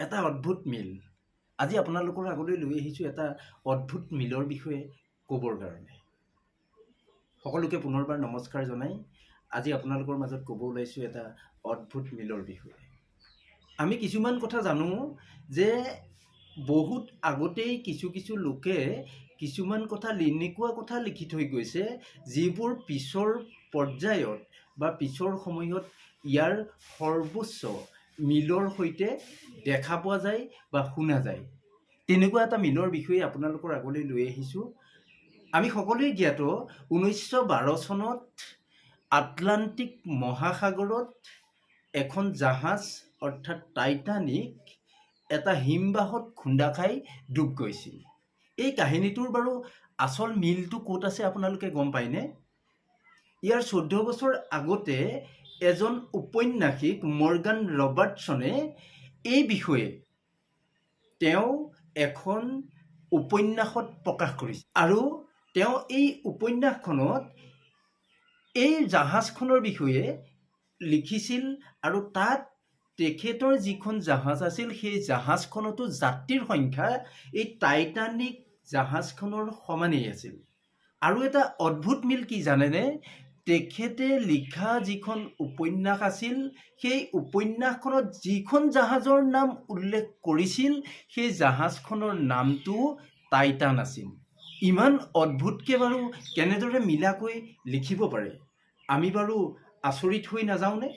এটা অদ্ভুত মিল আজি আপোনালোকৰ আগলৈ লৈ আহিছোঁ এটা অদ্ভুত মিলৰ বিষয়ে ক'বৰ কাৰণে। সকলোকে পুনৰবাৰ নমস্কাৰ জনাই আজি আপোনালোকৰ মাজত ক'ব ওলাইছোঁ এটা অদ্ভুত মিলৰ বিষয়ে। আমি কিছুমান কথা জানো যে বহুত আগতেই কিছু লোকে কিছুমান কথা এনেকুৱা কথা লিখি থৈ গৈছে যিবোৰ পিছৰ পৰ্যায়ত বা পিছৰ সময়ত ইয়াৰ সৰ্বোচ্চ মিলৰ সৈতে দেখা পোৱা যায় বা শুনা যায়। তেনেকুৱা এটা মিলৰ বিষয়ে আপোনালোকৰ আগলৈ লৈ আহিছোঁ। আমি সকলোৱে জ্ঞাত 1912 চনত আটলাণ্টিক মহাসাগৰত এখন জাহাজ অৰ্থাৎ টাইটানিক এটা হিমবাহত খুন্দা খাই ডুব গৈছিল। এই কাহিনীটোৰ বাৰু আচল মিলটো ক'ত আছে আপোনালোকে গম পায়নে? ইয়াৰ 14 বছৰ আগতে এজন ঔপন্যাসিক মৰ্গান ৰবাৰ্টছনে এই বিষয়ে তেওঁ এখন উপন্যাসত প্ৰকাশ কৰিছিল আৰু তেওঁ এই উপন্যাসখনত এই জাহাজখনৰ বিষয়ে লিখিছিল আৰু তাত তেখেতৰ যিখন জাহাজ আছিল সেই জাহাজখনতো যাত্ৰীৰ সংখ্যা এই টাইটানিক জাহাজখনৰ সমানেই আছিল। আৰু এটা অদ্ভুত মিল কি জানেনে? তেখেতে লিখা যিখন উপন্যাস আছিল সেই উপন্যাসখনত যিখন জাহাজৰ নাম উল্লেখ কৰিছিল সেই জাহাজখনৰ নামটো টাইটান আছিল। ইমান অদ্ভুতকৈ বাৰু কেনেদৰে মিলাকৈ লিখিব পাৰে? আমি বাৰু আচৰিত হৈ নাযাওঁনে?